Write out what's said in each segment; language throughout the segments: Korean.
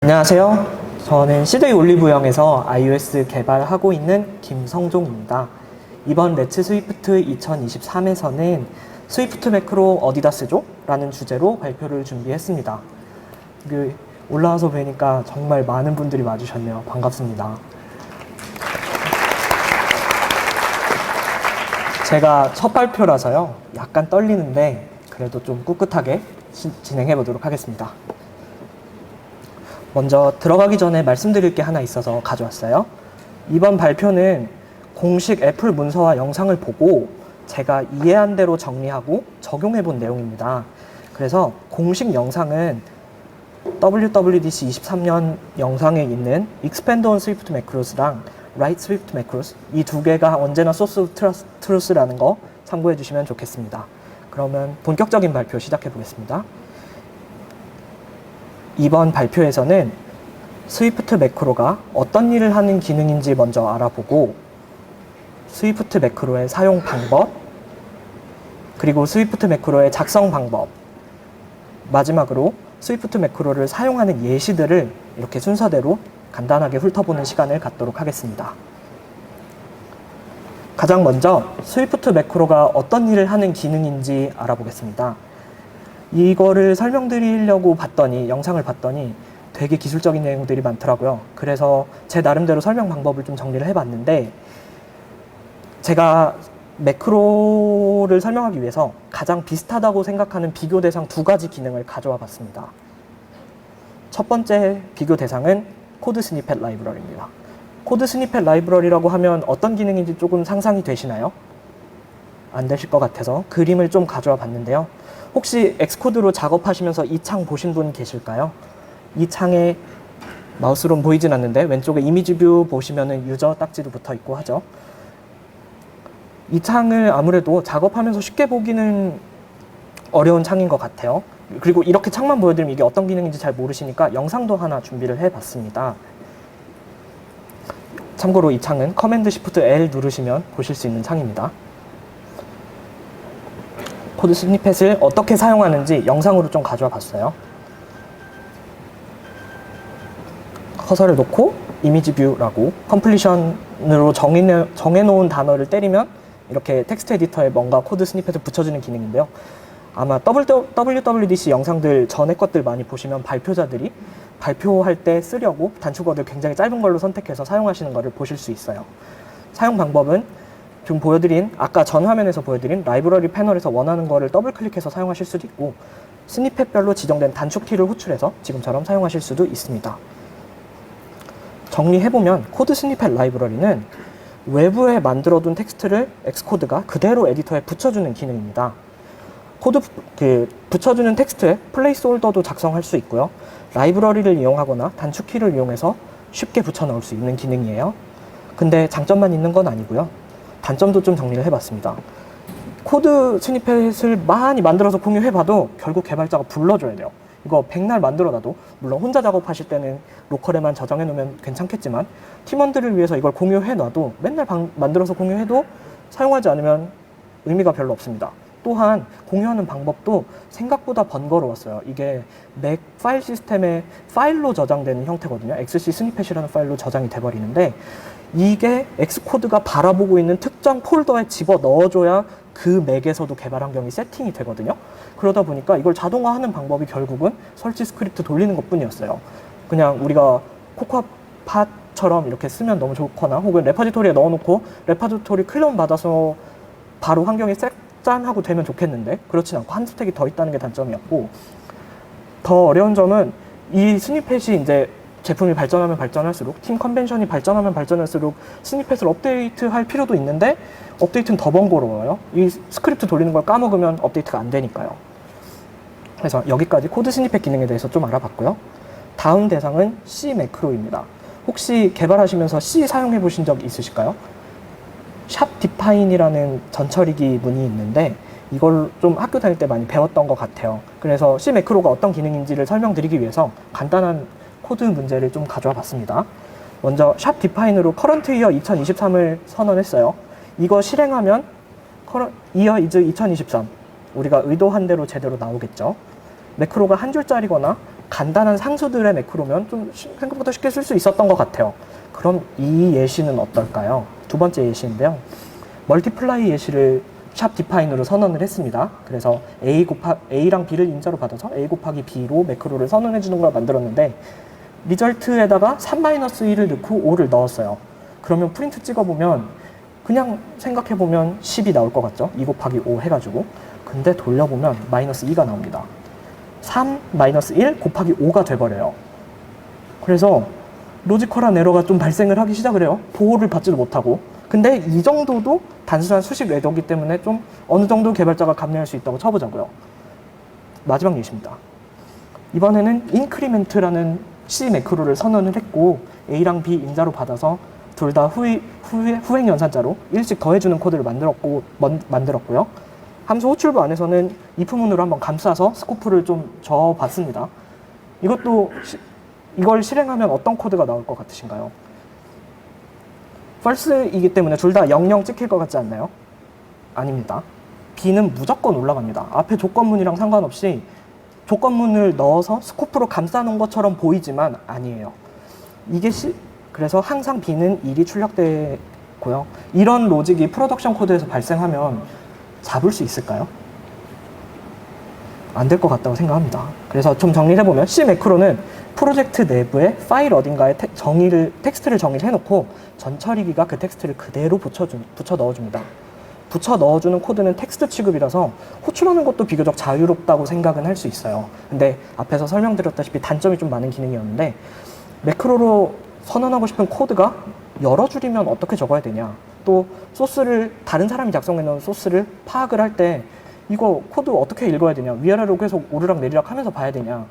안녕하세요. 저는 CJ 올리브영에서 iOS 개발하고 있는 김성종입니다. 이번 렛츠 스위프트 2023에서는 스위프트 매크로 어디다 쓰죠? 라는 주제로 발표를 준비했습니다. 올라와서 뵈니까 정말 많은 분들이 와주셨네요. 반갑습니다. 제가 첫 발표라서요. 약간 떨리는데 그래도 좀 꿋꿋하게 진행해 보도록 하겠습니다. 먼저 들어가기 전에 말씀드릴 게 하나 있어서 가져왔어요. 이번 발표는 공식 애플 문서와 영상을 보고 제가 이해한 대로 정리하고 적용해 본 내용입니다. 그래서 공식 영상은 WWDC 23년 영상에 있는 Expand on Swift Macros랑 Write Swift Macros 이 두 개가 언제나 Source of Truth라는 거 참고해 주시면 좋겠습니다. 그러면 본격적인 발표 시작해 보겠습니다. 이번 발표에서는 스위프트 매크로가 어떤 일을 하는 기능인지 먼저 알아보고 스위프트 매크로의 사용 방법, 그리고 스위프트 매크로의 작성 방법, 마지막으로 스위프트 매크로를 사용하는 예시들을 이렇게 순서대로 간단하게 훑어보는 시간을 갖도록 하겠습니다. 가장 먼저 스위프트 매크로가 어떤 일을 하는 기능인지 알아보겠습니다. 이거를 설명드리려고 영상을 봤더니 되게 기술적인 내용들이 많더라고요. 그래서 제 나름대로 설명 방법을 좀 정리를 해봤는데 제가 매크로를 설명하기 위해서 가장 비슷하다고 생각하는 비교 대상 두 가지 기능을 가져와 봤습니다. 첫 번째 비교 대상은 코드 스니펫 라이브러리입니다. 코드 스니펫 라이브러리라고 하면 어떤 기능인지 조금 상상이 되시나요? 안 되실 것 같아서 그림을 좀 가져와 봤는데요. 혹시 엑스코드로 작업하시면서 이 창 보신 분 계실까요? 이 창에 마우스로 보이진 않는데 왼쪽에 이미지 뷰 보시면은 유저 딱지도 붙어 있고 하죠. 이 창을 아무래도 작업하면서 쉽게 보기는 어려운 창인 것 같아요. 그리고 이렇게 창만 보여드리면 이게 어떤 기능인지 잘 모르시니까 영상도 하나 준비를 해봤습니다. 참고로 이 창은 커맨드 시프트 L 누르시면 보실 수 있는 창입니다. 코드 스니펫을 어떻게 사용하는지 영상으로 좀 가져와 봤어요. 커서를 놓고 이미지 뷰라고 컴플리션으로 정해놓은 단어를 때리면 이렇게 텍스트 에디터에 뭔가 코드 스니펫을 붙여주는 기능인데요. 아마 WWDC 영상들 전에 것들 많이 보시면 발표자들이 발표할 때 쓰려고 단축어들 굉장히 짧은 걸로 선택해서 사용하시는 것을 보실 수 있어요. 사용 방법은 지금 아까 전 화면에서 보여드린 라이브러리 패널에서 원하는 거를 더블 클릭해서 사용하실 수도 있고 스니펫별로 지정된 단축 키를 호출해서 지금처럼 사용하실 수도 있습니다. 정리해보면 코드 스니펫 라이브러리는 외부에 만들어둔 텍스트를 엑스코드가 그대로 에디터에 붙여주는 기능입니다. 붙여주는 텍스트에 플레이스 홀더도 작성할 수 있고요. 라이브러리를 이용하거나 단축 키를 이용해서 쉽게 붙여넣을 수 있는 기능이에요. 근데 장점만 있는 건 아니고요. 단점도 좀 정리를 해봤습니다. 코드 스니펫을 많이 만들어서 공유해봐도 결국 개발자가 불러줘야 돼요. 이거 백날 만들어놔도 물론 혼자 작업하실 때는 로컬에만 저장해놓으면 괜찮겠지만 팀원들을 위해서 이걸 공유해놔도 맨날 만들어서 공유해도 사용하지 않으면 의미가 별로 없습니다. 또한 공유하는 방법도 생각보다 번거로웠어요. 이게 맥 파일 시스템에 파일로 저장되는 형태거든요. XC 스니펫이라는 파일로 저장이 돼버리는데 이게 엑스코드가 바라보고 있는 특정 폴더에 집어 넣어줘야 그 맥에서도 개발 환경이 세팅이 되거든요. 그러다 보니까 이걸 자동화하는 방법이 결국은 설치 스크립트 돌리는 것뿐이었어요. 그냥 우리가 코코아팟처럼 이렇게 쓰면 너무 좋거나 혹은 레퍼지토리에 넣어놓고 레퍼지토리 클론 받아서 바로 환경이 짠하고 되면 좋겠는데 그렇진 않고 한 스택이 더 있다는 게 단점이었고, 더 어려운 점은 이 스니펫이 이제 제품이 발전하면 발전할수록 팀 컨벤션이 발전하면 발전할수록 스니펫을 업데이트할 필요도 있는데 업데이트는 더 번거로워요. 이 스크립트 돌리는 걸 까먹으면 업데이트가 안 되니까요. 그래서 여기까지 코드 스니펫 기능에 대해서 좀 알아봤고요. 다음 대상은 C 매크로입니다. 혹시 개발하시면서 C 사용해 보신 적 있으실까요? 샵 디파인이라는 전처리기 문이 있는데 이걸 좀 학교 다닐 때 많이 배웠던 것 같아요. 그래서 C 매크로가 어떤 기능인지를 설명드리기 위해서 간단한 코드 문제를 좀 가져와 봤습니다. 먼저 샵 디파인으로 current year 2023을 선언했어요. 이거 실행하면 year is 2023 우리가 의도한 대로 제대로 나오겠죠. 매크로가 한 줄짜리거나 간단한 상수들의 매크로면 좀 생각보다 쉽게 쓸 수 있었던 것 같아요. 그럼 이 예시는 어떨까요? 두 번째 예시인데요. 멀티플라이 예시를 샵 디파인으로 선언을 했습니다. 그래서 A랑 B를 인자로 받아서 A 곱하기 B로 매크로를 선언해 주는 걸 만들었는데 리절트에다가 3-1을 넣고 5를 넣었어요. 그러면 프린트 찍어보면 그냥 생각해보면 10이 나올 것 같죠? 2 곱하기 5 해가지고. 근데 돌려보면 마이너스 2가 나옵니다. 3 마이너스 1 곱하기 5가 돼버려요. 그래서 로지컬한 에러가 좀 발생을 하기 시작을 해요. 보호를 받지도 못하고. 근데 이 정도도 단순한 수식 궤도이기 때문에 좀 어느 정도 개발자가 감내할 수 있다고 쳐보자고요. 마지막 예시입니다. 이번에는 인크리멘트라는 C 매크로를 선언을 했고 A랑 B 인자로 받아서 둘 다 후행 연산자로 1씩 더해주는 코드를 만들었고요. 함수 호출부 안에서는 if문으로 한번 감싸서 스코프를 좀 적어봤습니다. 이걸 실행하면 어떤 코드가 나올 것 같으신가요? false이기 때문에 둘 다 00 찍힐 것 같지 않나요? 아닙니다. B는 무조건 올라갑니다. 앞에 조건문이랑 상관없이 조건문을 넣어서 스코프로 감싸놓은 것처럼 보이지만 아니에요. 그래서 항상 B는 1이 출력되고요. 이런 로직이 프로덕션 코드에서 발생하면 잡을 수 있을까요? 안 될 것 같다고 생각합니다. 그래서 좀 정리를 해보면 C 매크로는 프로젝트 내부에 파일 어딘가에 텍스트를 정의를 해놓고 전처리기가 그 텍스트를 그대로 붙여 넣어줍니다. 붙여 넣어주는 코드는 텍스트 취급이라서 호출하는 것도 비교적 자유롭다고 생각은 할 수 있어요. 근데 앞에서 설명드렸다시피 단점이 좀 많은 기능이었는데 매크로로 선언하고 싶은 코드가 여러 줄이면 어떻게 적어야 되냐, 또 소스를 다른 사람이 작성해 놓은 소스를 파악을 할 때 이거 코드 어떻게 읽어야 되냐, 위아래로 계속 오르락 내리락 하면서 봐야 되냐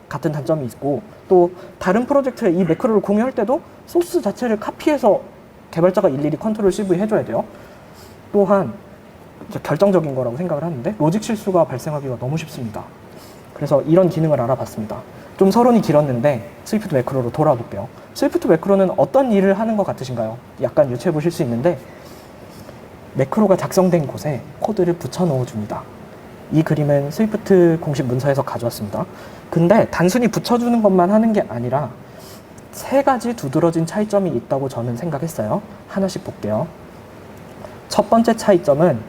같은 단점이 있고, 또 다른 프로젝트에 이 매크로를 공유할 때도 소스 자체를 카피해서 개발자가 일일이 컨트롤 CV 해줘야 돼요. 또한 결정적인 거라고 생각을 하는데 로직 실수가 발생하기가 너무 쉽습니다. 그래서 이런 기능을 알아봤습니다. 좀 서론이 길었는데 스위프트 매크로로 돌아볼게요. 스위프트 매크로는 어떤 일을 하는 것 같으신가요? 약간 유추해 보실 수 있는데 매크로가 작성된 곳에 코드를 붙여 넣어줍니다. 이 그림은 스위프트 공식 문서에서 가져왔습니다. 근데 단순히 붙여주는 것만 하는 게 아니라 세 가지 두드러진 차이점이 있다고 저는 생각했어요. 하나씩 볼게요. 첫 번째 차이점은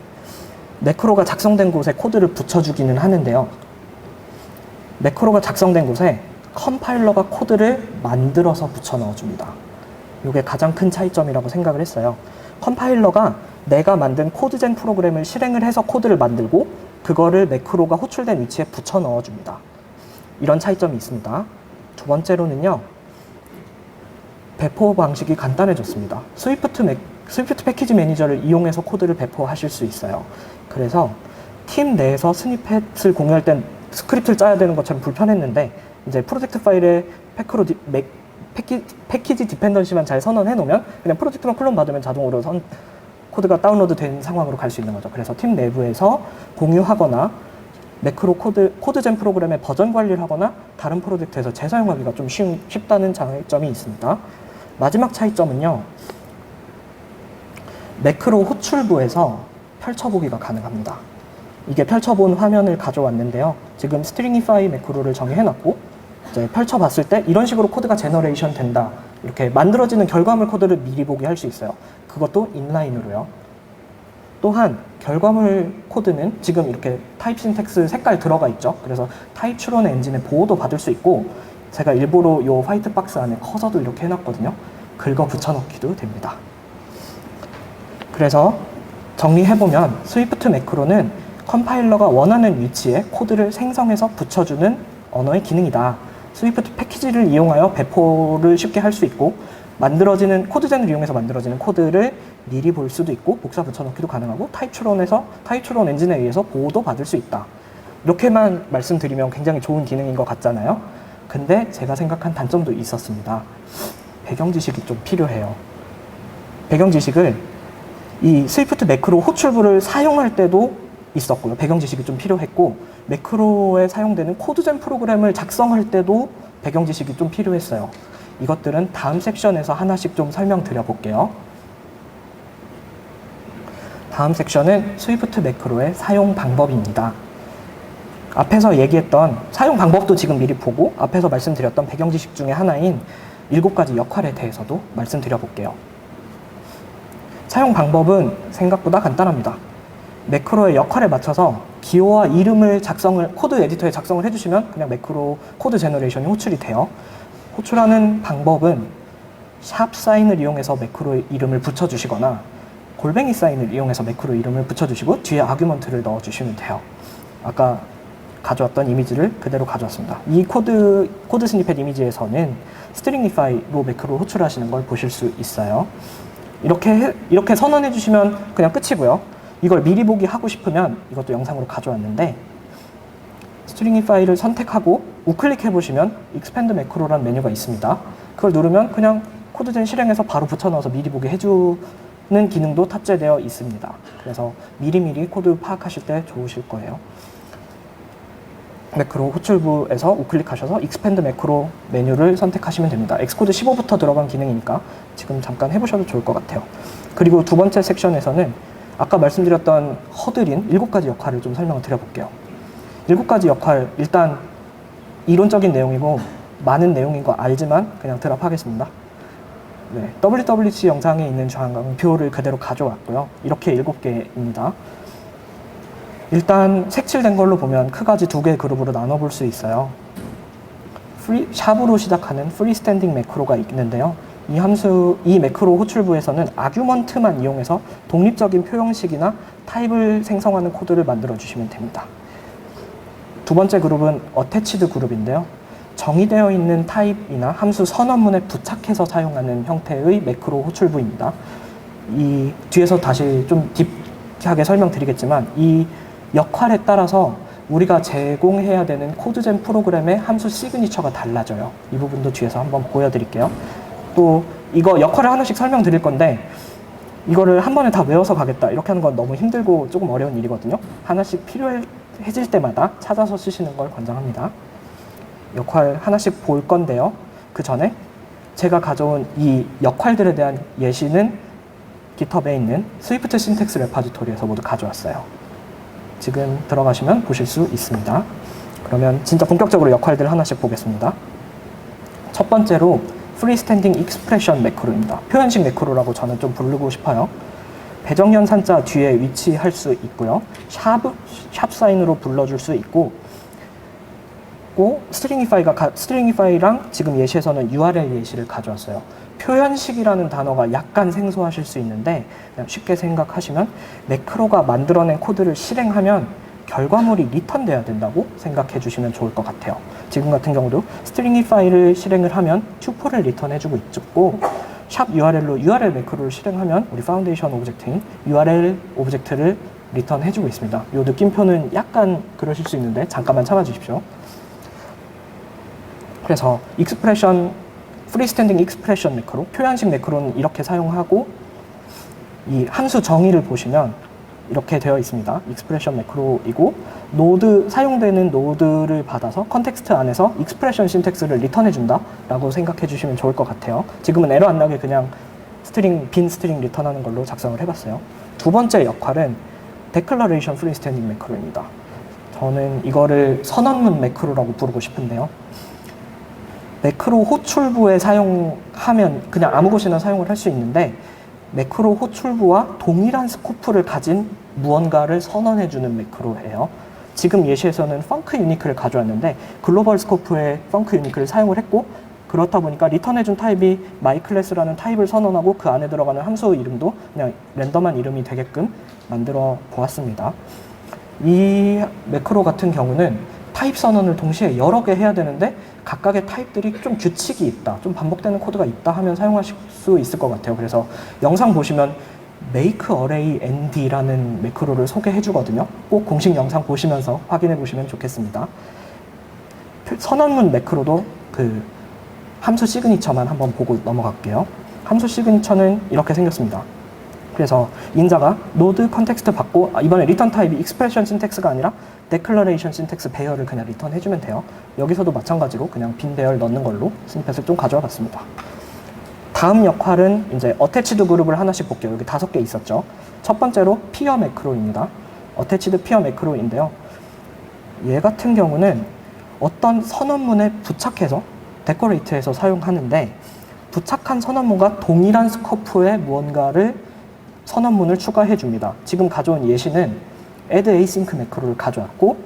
매크로가 작성된 곳에 코드를 붙여주기는 하는데요. 매크로가 작성된 곳에 컴파일러가 코드를 만들어서 붙여 넣어줍니다. 이게 가장 큰 차이점이라고 생각을 했어요. 컴파일러가 내가 만든 코드젠 프로그램을 실행을 해서 코드를 만들고 그거를 매크로가 호출된 위치에 붙여 넣어줍니다. 이런 차이점이 있습니다. 두 번째로는요, 배포 방식이 간단해졌습니다. 스위프트 패키지 매니저를 이용해서 코드를 배포하실 수 있어요. 그래서 팀 내에서 스니펫을 공유할 땐 스크립트를 짜야 되는 것처럼 불편했는데 이제 프로젝트 파일에 패키지 디펜던시만 잘 선언해 놓으면 그냥 프로젝트만 클론 받으면 자동으로 코드가 다운로드 된 상황으로 갈 수 있는 거죠. 그래서 팀 내부에서 공유하거나 매크로 코드젠 프로그램의 버전 관리를 하거나 다른 프로젝트에서 재사용하기가 좀 쉽다는 장점이 있습니다. 마지막 차이점은요, 매크로 호출부에서 펼쳐보기가 가능합니다. 이게 펼쳐본 화면을 가져왔는데요. 지금 스트링이파이 매크로를 정의해놨고 이제 펼쳐봤을 때 이런 식으로 코드가 제너레이션 된다, 이렇게 만들어지는 결과물 코드를 미리 보기 할 수 있어요. 그것도 인라인으로요. 또한 결과물 코드는 지금 이렇게 타입 신텍스 색깔 들어가 있죠. 그래서 타입 추론 엔진의 보호도 받을 수 있고, 제가 일부러 이 화이트 박스 안에 커서도 이렇게 해놨거든요. 긁어 붙여넣기도 됩니다. 그래서 정리해보면 스위프트 매크로는 컴파일러가 원하는 위치에 코드를 생성해서 붙여주는 언어의 기능이다. 스위프트 패키지를 이용하여 배포를 쉽게 할 수 있고, 만들어지는 코드젠을 이용해서 만들어지는 코드를 미리 볼 수도 있고 복사 붙여넣기도 가능하고 타입 추론 엔진에 의해서 보호도 받을 수 있다. 이렇게만 말씀드리면 굉장히 좋은 기능인 것 같잖아요. 근데 제가 생각한 단점도 있었습니다. 배경 지식이 좀 필요해요. 배경 지식을 이 스위프트 매크로 호출부를 사용할 때도 있었고요. 배경 지식이 좀 필요했고, 매크로에 사용되는 코드젠 프로그램을 작성할 때도 배경 지식이 좀 필요했어요. 이것들은 다음 섹션에서 하나씩 좀 설명드려 볼게요. 다음 섹션은 스위프트 매크로의 사용 방법입니다. 앞에서 얘기했던 사용 방법도 지금 미리 보고 앞에서 말씀드렸던 배경 지식 중에 하나인 7가지 역할에 대해서도 말씀드려 볼게요. 사용 방법은 생각보다 간단합니다. 매크로의 역할에 맞춰서 기호와 이름을 코드 에디터에 작성을 해주시면 그냥 매크로 코드 제너레이션이 호출이 돼요. 호출하는 방법은 샵 사인을 이용해서 매크로 이름을 붙여주시거나 골뱅이 사인을 이용해서 매크로 이름을 붙여주시고 뒤에 아규먼트를 넣어주시면 돼요. 아까 가져왔던 이미지를 그대로 가져왔습니다. 이 코드 스니펫 이미지에서는 stringify로 매크로 호출하시는 걸 보실 수 있어요. 이렇게 선언해 주시면 그냥 끝이고요. 이걸 미리 보기 하고 싶으면 이것도 영상으로 가져왔는데 stringify를 선택하고 우클릭해 보시면 expand macro라는 메뉴가 있습니다. 그걸 누르면 그냥 코드젠 실행해서 바로 붙여 넣어서 미리 보기 해주는 기능도 탑재되어 있습니다. 그래서 미리미리 코드 파악하실 때 좋으실 거예요. 매크로 호출부에서 우클릭하셔서 expand macro 메뉴를 선택하시면 됩니다. 엑스코드 15부터 들어간 기능이니까 지금 잠깐 해보셔도 좋을 것 같아요. 그리고 두 번째 섹션에서는 아까 말씀드렸던 허들인 7가지 역할을 좀 설명을 드려볼게요. 7가지 역할, 일단 이론적인 내용이고 많은 내용인 거 알지만 그냥 드랍하겠습니다. 네, WWDC 영상에 있는 좌표를 그대로 가져왔고요. 이렇게 7개입니다. 일단 색칠된 걸로 보면 크가지 2개의 그룹으로 나눠볼 수 있어요. 샵으로 시작하는 프리스탠딩 매크로가 있는데요. 이 매크로 호출부에서는 아규먼트만 이용해서 독립적인 표형식이나 타입을 생성하는 코드를 만들어 주시면 됩니다. 두 번째 그룹은 어태치드 그룹인데요. 정의되어 있는 타입이나 함수 선언문에 부착해서 사용하는 형태의 매크로 호출부입니다. 이 뒤에서 다시 좀 딥하게 설명드리겠지만 이 역할에 따라서 우리가 제공해야 되는 코드젠 프로그램의 함수 시그니처가 달라져요. 이 부분도 뒤에서 한번 보여드릴게요. 또 이거 역할을 하나씩 설명드릴 건데 이거를 한 번에 다 외워서 가겠다 이렇게 하는 건 너무 힘들고 조금 어려운 일이거든요. 하나씩 필요해질 때마다 찾아서 쓰시는 걸 권장합니다. 역할 하나씩 볼 건데요. 그 전에 제가 가져온 이 역할들에 대한 예시는 GitHub에 있는 스위프트 신텍스 레파지토리에서 모두 가져왔어요. 지금 들어가시면 보실 수 있습니다. 그러면 진짜 본격적으로 역할들 하나씩 보겠습니다. 첫 번째로 프리스탠딩 익스프레션 매크로입니다. 표현식 매크로라고 저는 좀 부르고 싶어요. 배정연산자 뒤에 위치할 수 있고요. 샵 사인으로 불러줄 수 있고 stringify랑 지금 예시에서는 URL 예시를 가져왔어요. 표현식이라는 단어가 약간 생소하실 수 있는데 그냥 쉽게 생각하시면 매크로가 만들어낸 코드를 실행하면 결과물이 리턴돼야 된다고 생각해 주시면 좋을 것 같아요. 지금 같은 경우도 stringify를 실행을 하면 튜플을 리턴해주고 있고 샵 URL로 URL 매크로를 실행하면 우리 파운데이션 오브젝트인 URL 오브젝트를 리턴해주고 있습니다. 이 느낌표는 약간 그러실 수 있는데 잠깐만 참아주십시오. 그래서 프리스탠딩 익스프레션 매크로, 표현식 매크로는 이렇게 사용하고 이 함수 정의를 보시면 이렇게 되어 있습니다. 익스프레션 매크로이고 사용되는 노드를 받아서 컨텍스트 안에서 익스프레션 신텍스를 리턴해 준다 라고 생각해 주시면 좋을 것 같아요. 지금은 에러 안 나게 그냥 빈 스트링 리턴하는 걸로 작성을 해봤어요. 두 번째 역할은 Declaration Freestanding 매크로입니다. 저는 이거를 선언문 매크로라고 부르고 싶은데요. 매크로 호출부에 사용하면 그냥 아무 곳이나 사용을 할 수 있는데 매크로 호출부와 동일한 스코프를 가진 무언가를 선언해주는 매크로예요. 지금 예시에서는 펑크 유니크를 가져왔는데 글로벌 스코프에 펑크 유니크를 사용을 했고 그렇다 보니까 리턴해준 타입이 myClass라는 타입을 선언하고 그 안에 들어가는 함수 이름도 그냥 랜덤한 이름이 되게끔 만들어 보았습니다. 이 매크로 같은 경우는 타입 선언을 동시에 여러 개 해야 되는데 각각의 타입들이 좀 규칙이 있다, 좀 반복되는 코드가 있다 하면 사용하실 수 있을 것 같아요. 그래서 영상 보시면 make array nd라는 매크로를 소개해 주거든요. 꼭 공식 영상 보시면서 확인해 보시면 좋겠습니다. 선언문 매크로도 그 함수 시그니처만 한번 보고 넘어갈게요. 함수 시그니처는 이렇게 생겼습니다. 그래서 인자가 노드 컨텍스트 받고 이번에 리턴 타입이 익스프레션 신텍스가 아니라 데클러레이션 신텍스 배열을 그냥 리턴 해주면 돼요. 여기서도 마찬가지로 그냥 빈 배열 넣는 걸로 스니펫을 좀 가져와 봤습니다. 다음 역할은 이제 어태치드 그룹을 하나씩 볼게요. 여기 5개 있었죠. 첫 번째로 피어 매크로입니다. 어태치드 피어 매크로인데요. 얘 같은 경우는 어떤 선언문에 부착해서 데코레이트해서 사용하는데 부착한 선언문과 동일한 스코프의 무언가를 선언문을 추가해 줍니다. 지금 가져온 예시는 add async 매크로를 가져왔고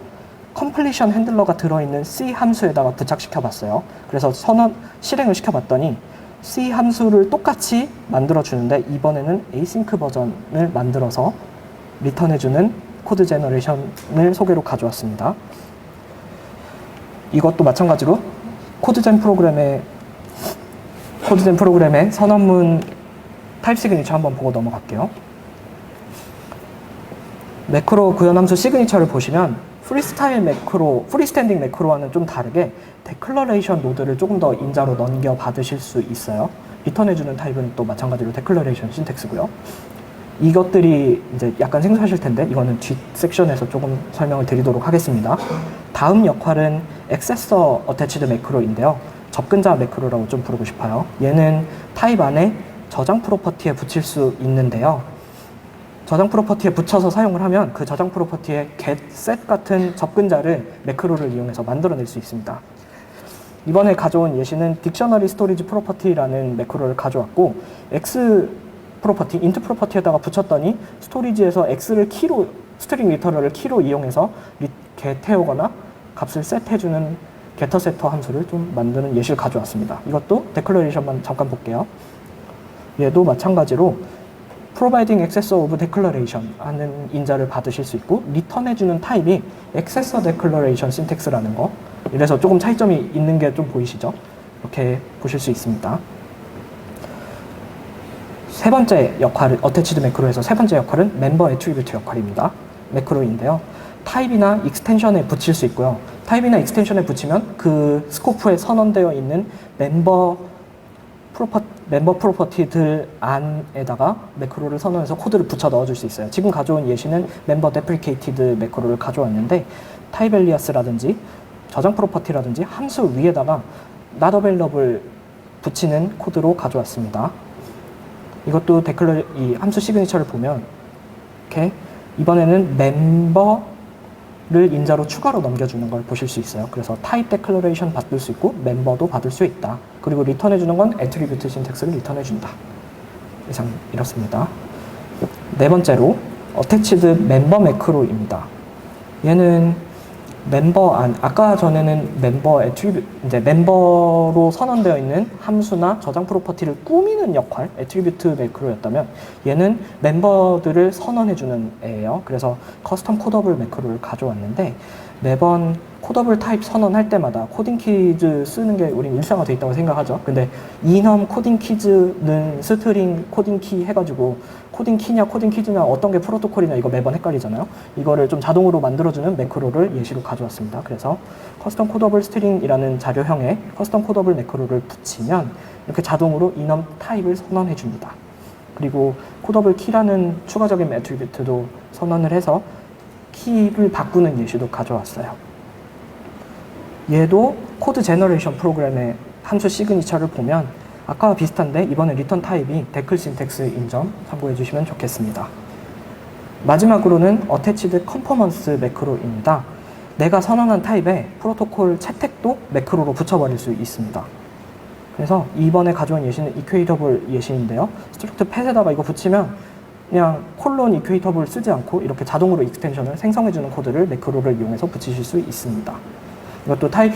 completion 핸들러가 들어있는 C 함수에다가 부착시켜 봤어요. 그래서 실행을 시켜봤더니 C 함수를 똑같이 만들어 주는데 이번에는 async 버전을 만들어서 리턴해주는 코드 제너레이션을 소개로 가져왔습니다. 이것도 마찬가지로 코드젠 프로그램의 선언문 타입 시그니처 한번 보고 넘어갈게요. 매크로 구현함수 시그니처를 보시면 프리스탠딩 매크로와는 좀 다르게 데클러레이션 노드를 조금 더 인자로 넘겨 받으실 수 있어요. 리턴해주는 타입은 또 마찬가지로 데클러레이션 신텍스고요. 이것들이 이제 약간 생소하실 텐데 이거는 뒷 섹션에서 조금 설명을 드리도록 하겠습니다. 다음 역할은 액세서 어태치드 매크로인데요. 접근자 매크로라고 좀 부르고 싶어요. 얘는 타입 안에 저장 프로퍼티에 붙일 수 있는데요. 저장 프로퍼티에 붙여서 사용을 하면 그 저장 프로퍼티의 get, set 같은 접근자를 매크로를 이용해서 만들어낼 수 있습니다. 이번에 가져온 예시는 딕셔너리 스토리지 프로퍼티라는 매크로를 가져왔고 x 프로퍼티, int 프로퍼티에다가 붙였더니 스토리지에서 x를 키로, 스트링 리터럴을 키로 이용해서 get해오거나 값을 set해주는 getter setter 함수를 좀 만드는 예시를 가져왔습니다. 이것도 데클러레이션만 잠깐 볼게요. 얘도 마찬가지로 providing accessor of declaration 하는 인자를 받으실 수 있고 리턴해주는 타입이 accessor declaration syntax라는 거. 이래서 조금 차이점이 있는 게 좀 보이시죠? 이렇게 보실 수 있습니다. 세 번째 역할은 어태치드 매크로에서 세 번째 역할은 멤버 애트리뷰트 역할입니다. 매크로인데요. 타입이나 익스텐션에 붙일 수 있고요. 타입이나 익스텐션에 붙이면 그 스코프에 선언되어 있는 멤버 프로퍼티들 안에다가 매크로를 선언해서 코드를 붙여 넣어줄 수 있어요. 지금 가져온 예시는 멤버 데프리케이티드 매크로를 가져왔는데 타입 엘리아스라든지 저장 프로퍼티라든지 함수 위에다가 not available 붙이는 코드로 가져왔습니다. 이것도 이 함수 시그니처를 보면 이렇게 이번에는 멤버를 인자로 추가로 넘겨주는 걸 보실 수 있어요. 그래서 타입 데클러레이션 받을 수 있고 멤버도 받을 수 있다. 그리고 리턴해주는 건 애트리뷰트 신텍스를 리턴해준다. 이상 이렇습니다. 네 번째로 어태치드 멤버 매크로입니다. 얘는 아까 전에는 이제 멤버로 선언되어 있는 함수나 저장 프로퍼티를 꾸미는 역할, 애트리뷰트 매크로였다면 얘는 멤버들을 선언해주는 애예요. 그래서 커스텀 코더블 매크로를 가져왔는데 매번 코더블 타입 선언할 때마다 코딩 키즈 쓰는 게 우린 일상화되어 있다고 생각하죠. 근데 이넘 코딩 키즈는 스트링 코딩 키 해가지고 코딩 키냐 코딩 키즈냐 어떤 게 프로토콜이냐 이거 매번 헷갈리잖아요. 이거를 좀 자동으로 만들어주는 매크로를 예시로 가져왔습니다. 그래서 커스텀 코더블 스트링이라는 자료형에 커스텀 코더블 매크로를 붙이면 이렇게 자동으로 이넘 타입을 선언해 줍니다. 그리고 코더블 키라는 추가적인 애트리뷰트도 선언을 해서 키를 바꾸는 예시도 가져왔어요. 얘도 코드 제너레이션 프로그램의 함수 시그니처를 보면 아까와 비슷한데 이번에 리턴 타입이 데클 신텍스인 점 참고해 주시면 좋겠습니다. 마지막으로는 어태치드 컨퍼먼스 매크로입니다. 내가 선언한 타입에 프로토콜 채택도 매크로로 붙여버릴 수 있습니다. 그래서 이번에 가져온 예시는 이퀘이터블 예시인데요. 스트럭트 팻에다가 이거 붙이면 그냥 콜론 이퀘이터블 쓰지 않고 이렇게 자동으로 익스텐션을 생성해주는 코드를 매크로를 이용해서 붙이실 수 있습니다. 이것도 타입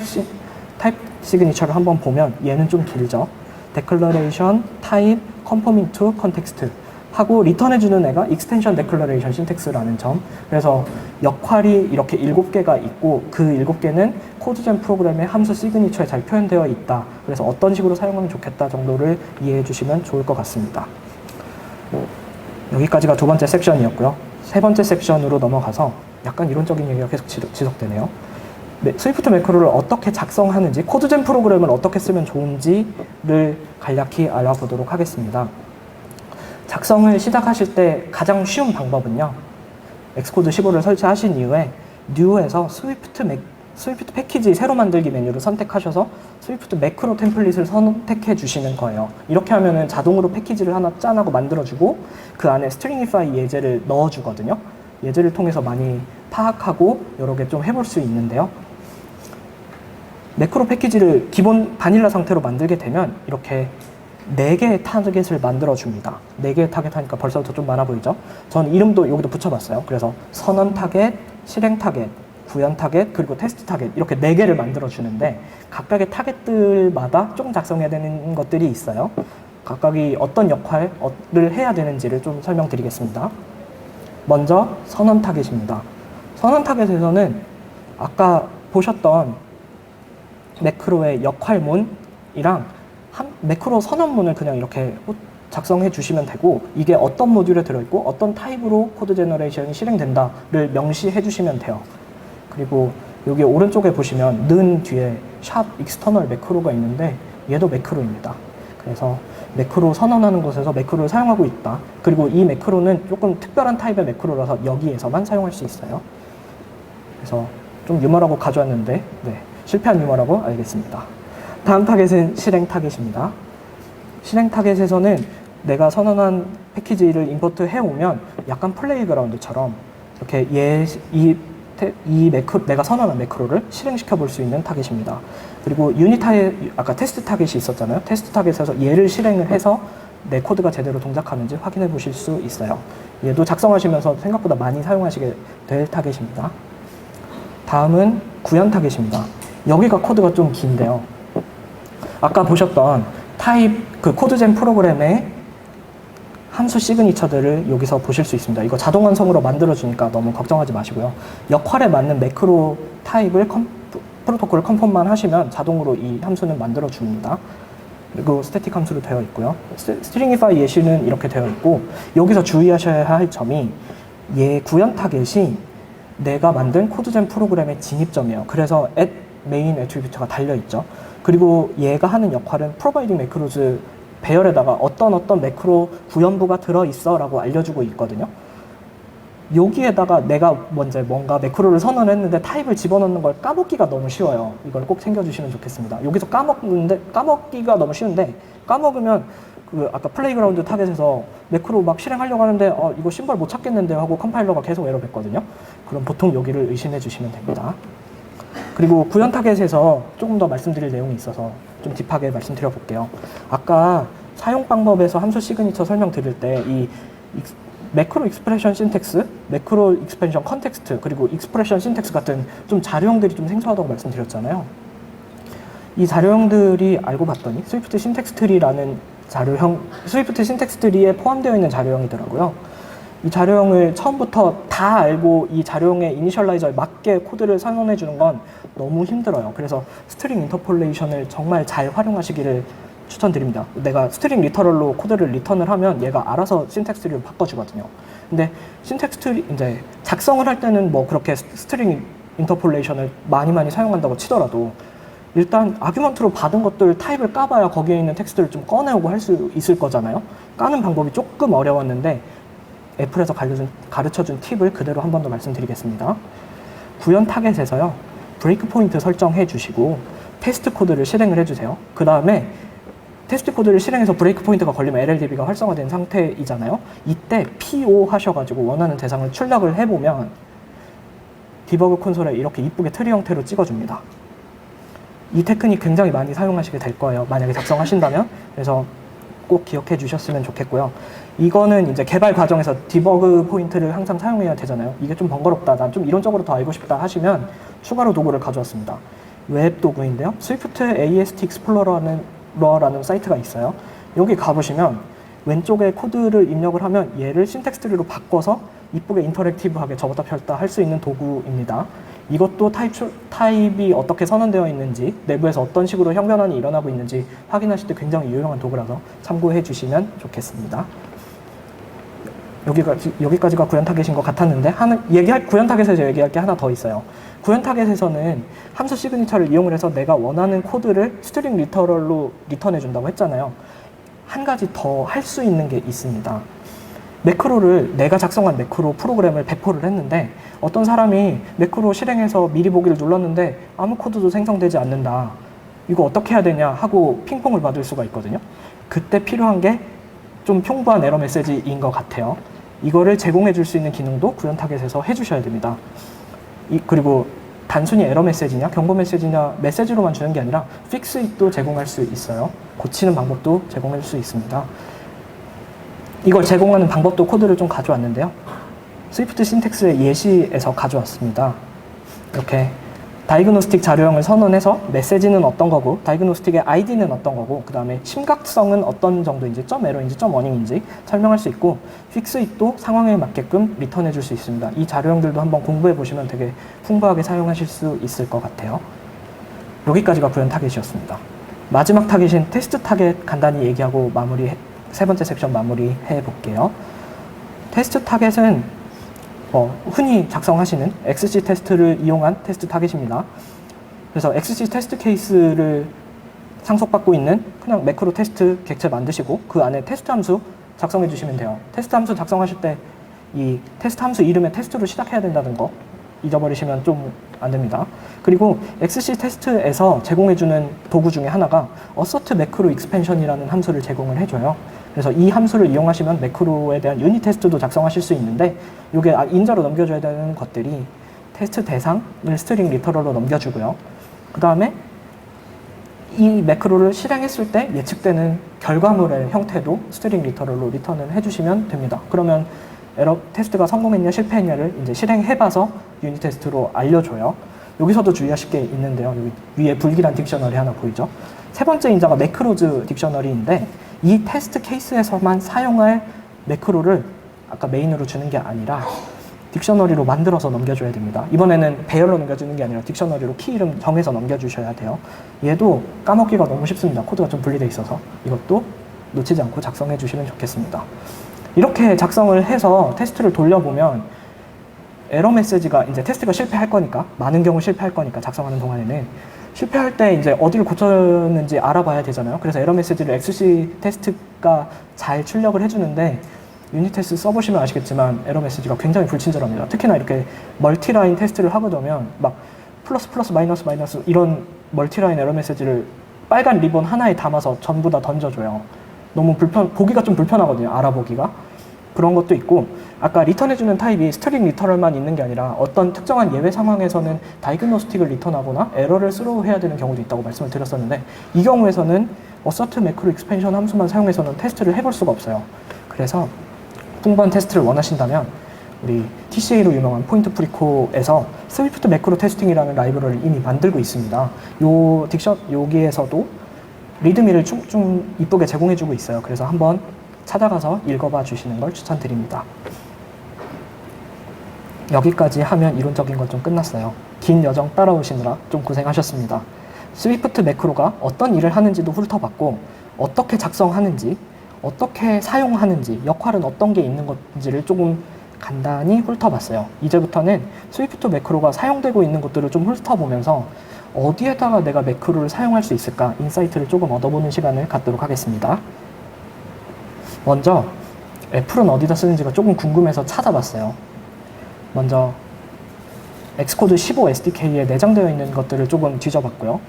시그니처를 한번 보면 얘는 좀 길죠. declaration, type, conforming to context 하고 리턴해주는 애가 extension declaration syntax라는 점. 그래서 역할이 이렇게 7개가 있고 그 7개는 코드젠 프로그램의 함수 시그니처에 잘 표현되어 있다. 그래서 어떤 식으로 사용하면 좋겠다 정도를 이해해 주시면 좋을 것 같습니다. 여기까지가 두 번째 섹션이었고요. 세 번째 섹션으로 넘어가서 약간 이론적인 얘기가 계속 지속되네요. 스위프트 매크로를 어떻게 작성하는지, 코드젠 프로그램을 어떻게 쓰면 좋은지를 간략히 알아보도록 하겠습니다. 작성을 시작하실 때 가장 쉬운 방법은요. 엑스코드 15를 설치하신 이후에 New에서 스위프트 패키지 새로 만들기 메뉴를 선택하셔서 스위프트 매크로 템플릿을 선택해 주시는 거예요. 이렇게 하면은 자동으로 패키지를 하나 짠하고 만들어주고 그 안에 스트링이파이 예제를 넣어주거든요. 예제를 통해서 많이 파악하고 여러 개 좀 해볼 수 있는데요. 매크로 패키지를 기본 바닐라 상태로 만들게 되면 이렇게 4개의 타겟을 만들어줍니다. 4개의 타겟 하니까 벌써부터 좀 많아 보이죠? 전 이름도 여기도 붙여봤어요. 그래서 선언 타겟, 실행 타겟, 구현 타겟, 그리고 테스트 타겟 이렇게 4개를 만들어주는데 각각의 타겟들마다 조금 작성해야 되는 것들이 있어요. 각각이 어떤 역할을 해야 되는지를 좀 설명드리겠습니다. 먼저 선언 타겟입니다. 선언 타겟에서는 아까 보셨던 매크로의 역할문이랑 매크로 선언문을 그냥 이렇게 작성해 주시면 되고 이게 어떤 모듈에 들어있고 어떤 타입으로 코드 제너레이션이 실행된다를 명시해 주시면 돼요. 그리고 여기 오른쪽에 보시면 는 뒤에 샵 익스터널 매크로가 있는데 얘도 매크로입니다. 그래서 매크로 선언하는 곳에서 매크로를 사용하고 있다. 그리고 이 매크로는 조금 특별한 타입의 매크로라서 여기에서만 사용할 수 있어요. 그래서 좀 유머라고 가져왔는데 실패한 유머라고 알겠습니다. 다음 타겟은 실행 타겟입니다. 실행 타겟에서는 내가 선언한 패키지를 임포트 해오면 약간 플레이그라운드처럼 이렇게 내가 선언한 매크로를 실행시켜 볼 수 있는 타겟입니다. 그리고 유닛 타겟, 아까 테스트 타겟이 있었잖아요. 테스트 타겟에서 얘를 실행을 해서 내 코드가 제대로 동작하는지 확인해 보실 수 있어요. 얘도 작성하시면서 생각보다 많이 사용하시게 될 타겟입니다. 다음은 구현 타겟입니다. 여기가 코드가 좀 긴데요. 아까 보셨던 타입 그 코드젠 프로그램의 함수 시그니처들을 여기서 보실 수 있습니다. 이거 자동 완성으로 만들어주니까 너무 걱정하지 마시고요. 역할에 맞는 매크로 타입을 프로토콜 컨펌만 하시면 자동으로 이 함수는 만들어줍니다. 그리고 스태틱 함수로 되어 있고요. 스트링이파이 예시는 이렇게 되어 있고 여기서 주의하셔야 할 점이 얘 구현 타겟이 내가 만든 코드젠 프로그램의 진입점이에요. 그래서 at main 애트리뷰트가 달려있죠. 그리고 얘가 하는 역할은 providing macros 배열에다가 어떤 매크로 구현부가 들어있어 라고 알려주고 있거든요. 여기에다가 내가 먼저 뭔가 매크로를 선언했는데 타입을 집어넣는 걸 까먹기가 너무 쉬워요. 이걸 꼭 챙겨주시면 좋겠습니다. 여기서 까먹기가 너무 쉬운데 까먹으면 그 아까 플레이그라운드 타겟에서 매크로 막 실행하려고 하는데 이거 심벌 못 찾겠는데 하고 컴파일러가 계속 에러 뱉거든요. 그럼 보통 여기를 의심해 주시면 됩니다. 그리고 구현 타겟에서 조금 더 말씀드릴 내용이 있어서 좀 딥하게 말씀드려 볼게요. 아까 사용 방법에서 함수 시그니처 설명드릴 때 이 매크로 익스프레션 신텍스, 매크로 익스펜션 컨텍스트, 그리고 익스프레션 신텍스 같은 좀 자료형들이 좀 생소하다고 말씀드렸잖아요. 이 자료형들이 알고 봤더니 스위프트 신텍스 트리라는 자료형, 스위프트 신텍스 트리에 포함되어 있는 자료형이더라고요. 이 자료형을 처음부터 다 알고 이 자료형의 이니셜라이저에 맞게 코드를 선언해 주는 건 너무 힘들어요. 그래서 스트링 인터폴레이션을 정말 잘 활용하시기를 추천드립니다. 내가 스트링 리터럴로 코드를 리턴을 하면 얘가 알아서 신텍스 트리로 바꿔주거든요. 근데 신텍스 트리 이제 작성을 할 때는 뭐 그렇게 스트링 인터폴레이션을 많이 사용한다고 치더라도 일단 아규먼트로 받은 것들 타입을 까봐야 거기에 있는 텍스트를 좀 꺼내오고 할 수 있을 거잖아요. 까는 방법이 조금 어려웠는데 애플에서 가르쳐준 팁을 그대로 한 번 더 말씀드리겠습니다. 구현 타겟에서요. 브레이크 포인트 설정해 주시고 테스트 코드를 실행을 해주세요. 그 다음에 테스트 코드를 실행해서 브레이크 포인트가 걸리면 LLDB가 활성화된 상태이잖아요. 이때 PO 하셔가지고 원하는 대상을 출력을 해보면 디버그 콘솔에 이렇게 이쁘게 트리 형태로 찍어줍니다. 이 테크닉 굉장히 많이 사용하시게 될 거예요. 만약에 작성하신다면. 그래서 꼭 기억해 주셨으면 좋겠고요. 이거는 이제 개발 과정에서 디버그 포인트를 항상 사용해야 되잖아요. 이게 좀 번거롭다, 난 좀 이론적으로 더 알고 싶다 하시면 추가로 도구를 가져왔습니다. 웹 도구인데요. 스위프트 AST 익스플로러라는 사이트가 있어요. 여기 가보시면 왼쪽에 코드를 입력을 하면 얘를 신텍스 트리로 바꿔서 이쁘게 인터랙티브하게 접었다 펼다 할 수 있는 도구입니다. 이것도 타입이 어떻게 선언되어 있는지, 내부에서 어떤 식으로 형변환이 일어나고 있는지 확인하실 때 굉장히 유용한 도구라서 참고해 주시면 좋겠습니다. 여기까지가 구현 타겟인 것 같았는데 구현 타겟에서 얘기할 게 하나 더 있어요. 구현 타겟에서는 함수 시그니처를 이용을 해서 내가 원하는 코드를 스트링 리터럴로 리턴해 준다고 했잖아요. 한 가지 더 할 수 있는 게 있습니다. 매크로를 내가 작성한 매크로 프로그램을 배포를 했는데 어떤 사람이 매크로 실행해서 미리 보기를 눌렀는데 아무 코드도 생성되지 않는다. 이거 어떻게 해야 되냐 하고 핑퐁을 받을 수가 있거든요. 그때 필요한 게 좀 풍부한 에러 메시지인 것 같아요. 이거를 제공해 줄 수 있는 기능도 구현 타겟에서 해주셔야 됩니다. 그리고 단순히 에러 메시지냐 경고 메시지냐 메시지로만 주는 게 아니라 픽스 it도 제공할 수 있어요. 고치는 방법도 제공할 수 있습니다. 이걸 제공하는 방법도 코드를 좀 가져왔는데요. 스위프트 신텍스의 예시에서 가져왔습니다. 이렇게 다이그노스틱 자료형을 선언해서 메시지는 어떤 거고 다이그노스틱의 아이디는 어떤 거고 그 다음에 심각성은 어떤 정도인지 점 에러인지 점 워닝인지 설명할 수 있고 픽스 it도 상황에 맞게끔 리턴해 줄 수 있습니다. 이 자료형들도 한번 공부해 보시면 되게 풍부하게 사용하실 수 있을 것 같아요. 여기까지가 구현 타겟이었습니다. 마지막 타겟인 테스트 타겟 간단히 얘기하고 세 번째 섹션 마무리해 볼게요. 테스트 타겟은 흔히 작성하시는 XC 테스트를 이용한 테스트 타겟입니다. 그래서 XC 테스트 케이스를 상속받고 있는 그냥 매크로 테스트 객체 만드시고 그 안에 테스트 함수 작성해 주시면 돼요. 테스트 함수 작성하실 때 이 테스트 함수 이름에 테스트로 시작해야 된다는 거 잊어버리시면 좀 안 됩니다. 그리고 XC 테스트에서 제공해주는 도구 중에 하나가 assert macro expansion이라는 함수를 제공을 해줘요. 그래서 이 함수를 이용하시면 매크로에 대한 유닛 테스트도 작성하실 수 있는데 이게 인자로 넘겨줘야 되는 것들이 테스트 대상을 스트링 리터럴로 넘겨주고요. 그 다음에 이 매크로를 실행했을 때 예측되는 결과물의 형태도 스트링 리터럴로 리턴을 해주시면 됩니다. 그러면 에러 테스트가 성공했냐 실패했냐를 이제 실행해봐서 유닛 테스트로 알려줘요. 여기서도 주의하실 게 있는데요. 여기 위에 불길한 딕셔너리 하나 보이죠? 세 번째 인자가 매크로즈 딕셔너리인데 이 테스트 케이스에서만 사용할 매크로를 아까 메인으로 주는 게 아니라 딕셔너리로 만들어서 넘겨줘야 됩니다. 이번에는 배열로 넘겨주는 게 아니라 딕셔너리로 키 이름 정해서 넘겨주셔야 돼요. 얘도 까먹기가 너무 쉽습니다. 코드가 좀 분리되어 있어서 이것도 놓치지 않고 작성해 주시면 좋겠습니다. 이렇게 작성을 해서 테스트를 돌려보면 에러 메시지가 이제 테스트가 실패할 거니까 많은 경우 실패할 거니까 작성하는 동안에는 실패할 때 이제 어디를 고쳤는지 알아봐야 되잖아요. 그래서 에러 메시지를 XC 테스트가 잘 출력을 해주는데 유닛 테스트 써보시면 아시겠지만 에러 메시지가 굉장히 불친절합니다. 특히나 이렇게 멀티라인 테스트를 하고 나면 막 플러스 플러스 마이너스 마이너스 이런 멀티라인 에러 메시지를 빨간 리본 하나에 담아서 전부 다 던져줘요. 너무 보기가 좀 불편하거든요. 알아보기가. 그런 것도 있고 아까 리턴해주는 타입이 스트링 리터럴만 있는 게 아니라 어떤 특정한 예외 상황에서는 다이그노스틱을 리턴하거나 에러를 스로우해야 되는 경우도 있다고 말씀을 드렸었는데 이 경우에서는 assert macro expansion 함수만 사용해서는 테스트를 해볼 수가 없어요. 그래서 풍부한 테스트를 원하신다면 우리 TCA로 유명한 포인트 프리코에서 스위프트 매크로 테스팅이라는 라이브러리를 이미 만들고 있습니다. 여기에서도 리드미를 좀 이쁘게 제공해주고 있어요. 그래서 한번 찾아가서 읽어봐 주시는 걸 추천드립니다. 여기까지 하면 이론적인 건 좀 끝났어요. 긴 여정 따라오시느라 좀 고생하셨습니다. 스위프트 매크로가 어떤 일을 하는지도 훑어봤고 어떻게 작성하는지 어떻게 사용하는지 역할은 어떤 게 있는 건지를 조금 간단히 훑어봤어요. 이제부터는 스위프트 매크로가 사용되고 있는 것들을 좀 훑어보면서 어디에다가 내가 매크로를 사용할 수 있을까 인사이트를 조금 얻어보는 시간을 갖도록 하겠습니다. 먼저 애플은 어디다 쓰는지가 조금 궁금해서 찾아봤어요. 먼저 엑스코드 15 SDK에 내장되어 있는 것들을 조금 뒤져봤고요.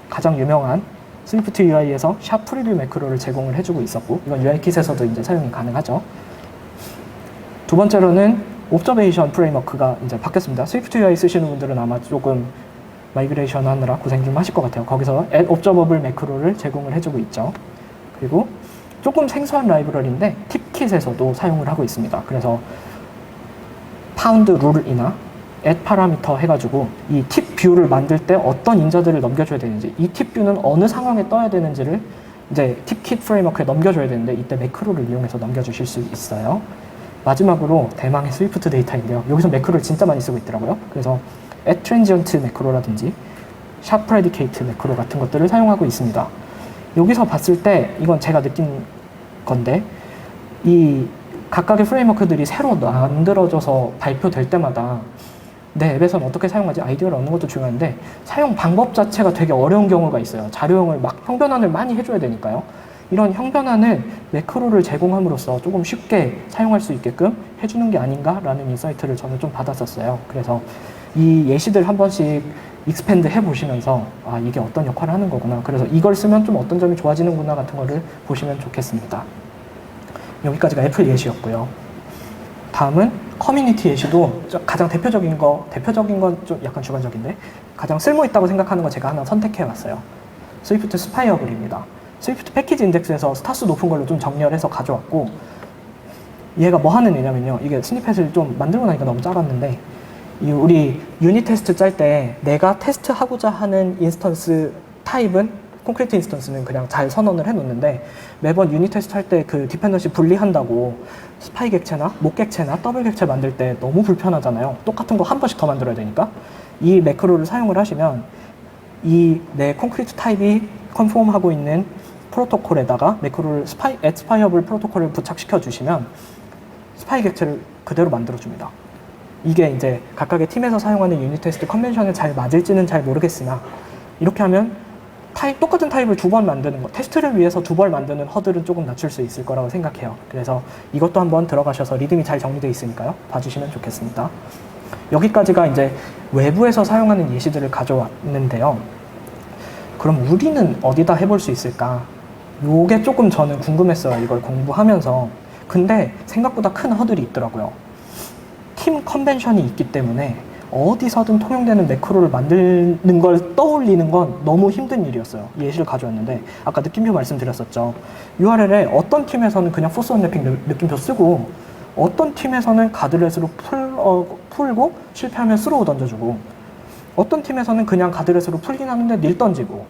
가장 유명한 스위프트 UI에서 샵 프리뷰 매크로를 제공을 해주고 있었고 이건 UI킷에서도 이제 사용이 가능하죠. 두 번째로는 옵저베이션 프레임워크가 이제 바뀌었습니다. 스위프트 UI 쓰시는 분들은 아마 조금 마이그레이션 하느라 고생 좀 하실 것 같아요. 거기서 add observable 매크로를 제공을 해주고 있죠. 그리고 조금 생소한 라이브러리인데 팁킷에서도 사용을 하고 있습니다. 그래서 파운드 룰이나 add 파라미터 해가지고 이 팁 뷰를 만들 때 어떤 인자들을 넘겨줘야 되는지 이 팁 뷰는 어느 상황에 떠야 되는지를 이제 팁킷 프레임워크에 넘겨줘야 되는데 이때 매크로를 이용해서 넘겨주실 수 있어요. 마지막으로 대망의 스위프트 데이터인데요. 여기서 매크로를 진짜 많이 쓰고 있더라고요. 그래서 add transient 매크로라든지 샵 predicate 매크로 같은 것들을 사용하고 있습니다. 여기서 봤을 때 이건 제가 느낀 건데 이 각각의 프레임워크들이 새로 만들어져서 발표될 때마다 내 앱에서는 어떻게 사용하지 아이디어를 얻는 것도 중요한데 사용 방법 자체가 되게 어려운 경우가 있어요. 자료형을 막 형변환을 많이 해줘야 되니까요. 이런 형변환을 매크로를 제공함으로써 조금 쉽게 사용할 수 있게끔 해주는 게 아닌가라는 인사이트를 저는 좀 받았었어요. 그래서 이 예시들 한 번씩 익스펜드 해보시면서 아 이게 어떤 역할을 하는 거구나 그래서 이걸 쓰면 좀 어떤 점이 좋아지는구나 같은 거를 보시면 좋겠습니다. 여기까지가 애플 예시였고요. 다음은 커뮤니티 예시도 가장 대표적인 건 좀 약간 주관적인데 가장 쓸모 있다고 생각하는 거 제가 하나 선택해 왔어요. 스위프트 스파이어블입니다. 스위프트 패키지 인덱스에서 스타수 높은 걸로 좀 정렬해서 가져왔고, 얘가 뭐 하는 애냐면요. 이게 스니펫을 좀 만들고 나니까 너무 작았는데, 우리 유닛 테스트 짤 때 내가 테스트하고자 하는 인스턴스 타입은, 콘크리트 인스턴스는 그냥 잘 선언을 해놓는데, 매번 유닛 테스트 할 때 그 디펜던시 분리한다고 스파이 객체나 목 객체나 더블 객체 만들 때 너무 불편하잖아요. 똑같은 거 한 번씩 더 만들어야 되니까. 이 매크로를 사용을 하시면 이 내 콘크리트 타입이 컨폼하고 있는 프로토콜에다가 매크로를 앳스파이어블 프로토콜을 부착시켜 주시면 스파이 객체를 그대로 만들어 줍니다. 이게 이제 각각의 팀에서 사용하는 유닛 테스트 컨벤션에 잘 맞을지는 잘 모르겠으나, 이렇게 하면 똑같은 타입을 두 번 만드는 거, 테스트를 위해서 두 번 만드는 허들은 조금 낮출 수 있을 거라고 생각해요. 그래서 이것도 한번 들어가셔서 리듬이 잘 정리되어 있으니까요. 봐주시면 좋겠습니다. 여기까지가 이제 외부에서 사용하는 예시들을 가져왔는데요. 그럼 우리는 어디다 해볼 수 있을까? 요게 조금 저는 궁금했어요. 이걸 공부하면서. 근데 생각보다 큰 허들이 있더라고요. 팀 컨벤션이 있기 때문에 어디서든 통용되는 매크로를 만드는 걸 떠올리는 건 너무 힘든 일이었어요. 예시를 가져왔는데 아까 느낌표 말씀드렸었죠. URL에 어떤 팀에서는 그냥 포스 언랩핑 느낌표 쓰고, 어떤 팀에서는 가드렛으로 풀고 실패하면 스로우 던져주고, 어떤 팀에서는 그냥 가드렛으로 풀긴 하는데 닐 던지고,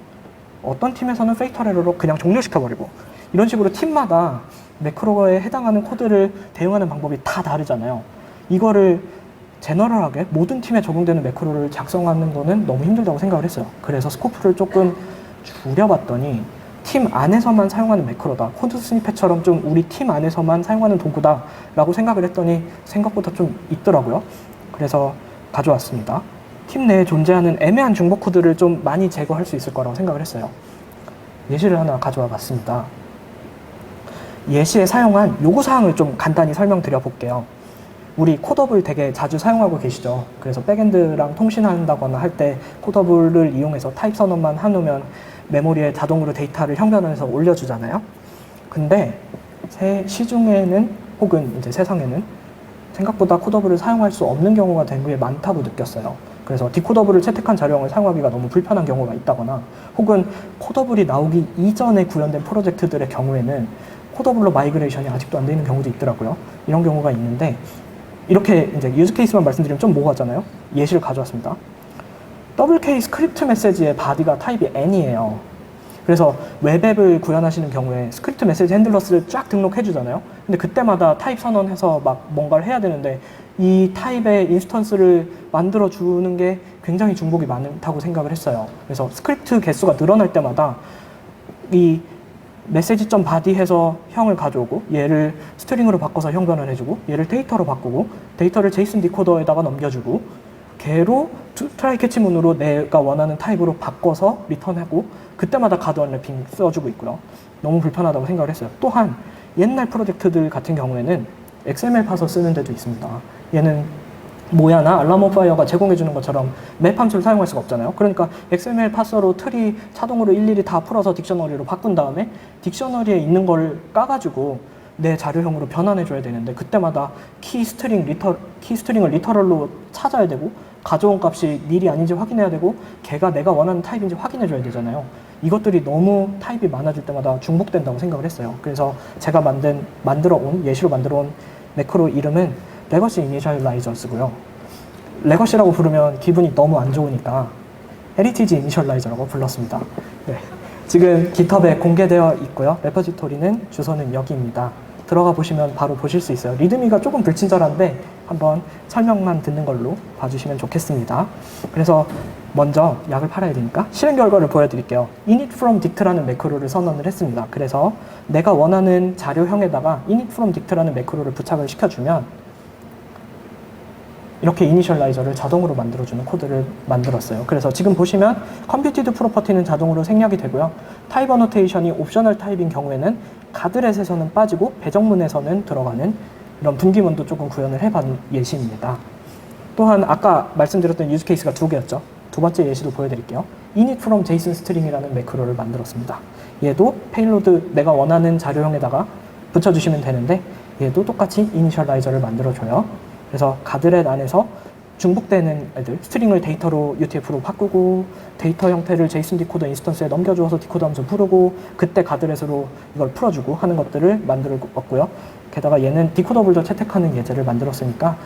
어떤 팀에서는 페이털 에러로 그냥 종료시켜버리고, 이런 식으로 팀마다 매크로에 해당하는 코드를 대응하는 방법이 다 다르잖아요. 이거를 제너럴하게 모든 팀에 적용되는 매크로를 작성하는 거는 너무 힘들다고 생각을 했어요. 그래서 스코프를 조금 줄여봤더니 팀 안에서만 사용하는 매크로다, 코드 스니펫처럼 좀 우리 팀 안에서만 사용하는 도구다 라고 생각을 했더니 생각보다 좀 있더라고요. 그래서 가져왔습니다. 팀 내에 존재하는 애매한 중복 코드를 좀 많이 제거할 수 있을 거라고 생각을 했어요. 예시를 하나 가져와 봤습니다. 예시에 사용한 요구사항을 좀 간단히 설명드려 볼게요. 우리 코-더블 되게 자주 사용하고 계시죠. 그래서 백엔드랑 통신한다거나 할 때 코-더블을 이용해서 타입 선언만 해놓으면 메모리에 자동으로 데이터를 형변해서 올려주잖아요. 근데 시중에는 혹은 이제 세상에는 생각보다 코-더블을 사용할 수 없는 경우가 되게 많다고 느꼈어요. 그래서 디코더블을 채택한 자료형을 사용하기가 너무 불편한 경우가 있다거나, 혹은 코-더블이 나오기 이전에 구현된 프로젝트들의 경우에는 코-더블로 마이그레이션이 아직도 안 되는 경우도 있더라고요. 이런 경우가 있는데, 이렇게 이제 유즈 케이스만 말씀드리면 좀 모호하잖아요. 예시를 가져왔습니다. WK 스크립트 메시지의 바디가 타입이 n이에요. 그래서 웹앱을 구현하시는 경우에 스크립트 메시지 핸들러스를 쫙 등록해 주잖아요. 근데 그때마다 타입 선언해서 막 뭔가를 해야 되는데, 이 타입의 인스턴스를 만들어 주는 게 굉장히 중복이 많다고 생각을 했어요. 그래서 스크립트 개수가 늘어날 때마다 이 메시지.body 해서 형을 가져오고, 얘를 스트링으로 바꿔서 형 변환해주고, 얘를 데이터로 바꾸고, 데이터를 제이슨 디코더에다가 넘겨주고, 걔로 트라이 캐치문으로 내가 원하는 타입으로 바꿔서 리턴하고, 그때마다 가드 언랩핑 써주고 있고요. 너무 불편하다고 생각을 했어요. 또한 옛날 프로젝트들 같은 경우에는 XML 파서 쓰는 데도 있습니다. 얘는 모야나 알라모파이어가 제공해주는 것처럼 맵 함수를 사용할 수가 없잖아요. 그러니까 XML 파서로 틀이 자동으로 일일이 다 풀어서 딕셔너리로 바꾼 다음에 딕셔너리에 있는 걸 까가지고 내 자료형으로 변환해줘야 되는데, 그때마다 키 스트링을 리터럴로 찾아야 되고, 가져온 값이 닐이 아닌지 확인해야 되고, 걔가 내가 원하는 타입인지 확인해줘야 되잖아요. 이것들이 너무 타입이 많아질 때마다 중복된다고 생각을 했어요. 그래서 제가 예시로 만들어온 매크로 이름은 레거시 이니셜라이저스고요. 레거시라고 부르면 기분이 너무 안 좋으니까 헤리티지 이니셜라이저라고 불렀습니다. 네. 지금 깃허브에 공개되어 있고요. 레퍼지토리는 주소는 여기입니다. 들어가 보시면 바로 보실 수 있어요. 리드미가 조금 불친절한데 한번 설명만 듣는 걸로 봐주시면 좋겠습니다. 그래서 먼저 약을 팔아야 되니까 실행 결과를 보여드릴게요. init from dict라는 매크로를 선언을 했습니다. 그래서 내가 원하는 자료형에다가 init from dict라는 매크로를 부착을 시켜주면 이렇게 이니셜라이저를 자동으로 만들어주는 코드를 만들었어요. 그래서 지금 보시면 컴퓨티드 프로퍼티는 자동으로 생략이 되고요. 타입 어노테이션이 옵셔널 타입인 경우에는 가드렛에서는 빠지고 배정문에서는 들어가는 이런 분기문도 조금 구현을 해본 예시입니다. 또한 아까 말씀드렸던 유즈 케이스가 두 개였죠. 두 번째 예시도 보여드릴게요. init from json string이라는 매크로를 만들었습니다. 얘도 페일로드 내가 원하는 자료형에다가 붙여주시면 되는데, 얘도 똑같이 이니셜라이저를 만들어줘요. 그래서 가드렛 안에서 중복되는 애들, 스트링을 데이터로 UTF-로 바꾸고 데이터 형태를 JSON 디코더 인스턴스에 넘겨주어서 디코더 함수 부르고 그때 가드렛으로 이걸 풀어주고 하는 것들을 만들었고요. 게다가 얘는 디코더 불도 채택하는 예제를 만들었으니까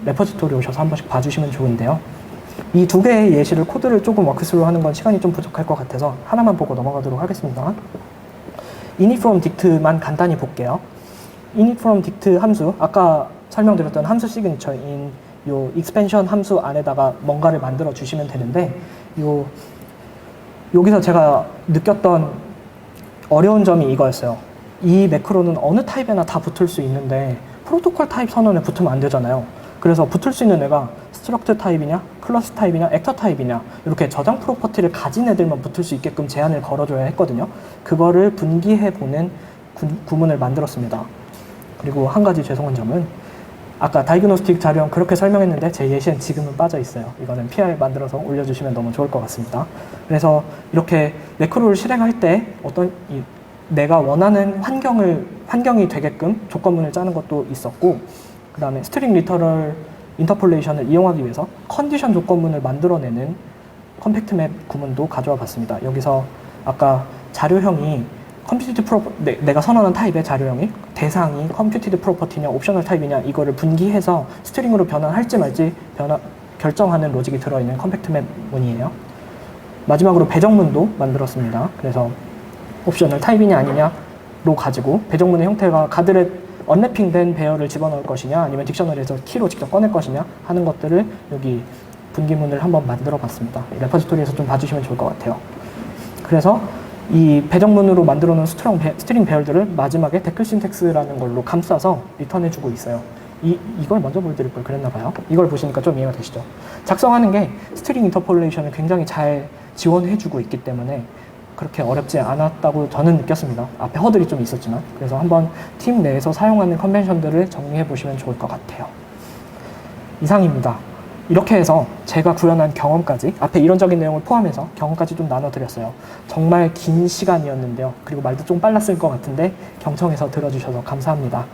레퍼지토리 오셔서 한 번씩 봐주시면 좋은데요. 이 두 개의 예시를 코드를 조금 워크스루 하는 건 시간이 좀 부족할 것 같아서 하나만 보고 넘어가도록 하겠습니다. init from dict만 간단히 볼게요. init from dict 함수, 아까 설명드렸던 함수 시그니처인 요 expansion 함수 안에다가 뭔가를 만들어 주시면 되는데 여기서 제가 느꼈던 어려운 점이 이거였어요. 이 매크로는 어느 타입에나 다 붙을 수 있는데 프로토콜 타입 선언에 붙으면 안 되잖아요. 그래서 붙을 수 있는 애가 스트럭트 타입이냐, 클래스 타입이냐, 액터 타입이냐 이렇게 저장 프로퍼티를 가진 애들만 붙을 수 있게끔 제한을 걸어줘야 했거든요. 그거를 분기해보는 구문을 만들었습니다. 그리고 한 가지 죄송한 점은 아까 다이그노스틱 자료형 그렇게 설명했는데 제 예시엔 지금은 빠져 있어요. 이거는 PR 만들어서 올려주시면 너무 좋을 것 같습니다. 그래서 이렇게 매크로를 실행할 때 내가 원하는 환경이 되게끔 조건문을 짜는 것도 있었고, 그 다음에 스트링 리터럴 인터폴레이션을 이용하기 위해서 컨디션 조건문을 만들어내는 컴팩트 맵 구문도 가져와 봤습니다. 여기서 아까 자료형이 내가 선언한 타입의 자료형이 대상이 컴퓨티드 프로퍼티냐 옵셔널 타입이냐 이거를 분기해서 스트링으로 변환할지 말지 결정하는 로직이 들어있는 컴팩트 맵 문이에요. 마지막으로 배정문도 만들었습니다. 그래서 옵셔널 타입이냐 아니냐로 가지고 배정문의 형태가 가드렛 언래핑된 배열을 집어넣을 것이냐 아니면 딕셔너리에서 키로 직접 꺼낼 것이냐 하는 것들을 여기 분기문을 한번 만들어 봤습니다. 레퍼지토리에서 좀 봐주시면 좋을 것 같아요. 그래서 이 배정문으로 만들어 놓은 스트링 배열들을 마지막에 데클 신텍스라는 걸로 감싸서 리턴해주고 있어요. 이걸 먼저 보여드릴 걸 그랬나 봐요. 이걸 보시니까 좀 이해가 되시죠? 작성하는 게 스트링 인터폴레이션을 굉장히 잘 지원해주고 있기 때문에 그렇게 어렵지 않았다고 저는 느꼈습니다. 앞에 허들이 좀 있었지만. 그래서 한번 팀 내에서 사용하는 컨벤션들을 정리해 보시면 좋을 것 같아요. 이상입니다. 이렇게 해서 제가 구현한 경험까지, 앞에 이론적인 내용을 포함해서 경험까지 좀 나눠드렸어요. 정말 긴 시간이었는데요. 그리고 말도 좀 빨랐을 것 같은데 경청해서 들어주셔서 감사합니다.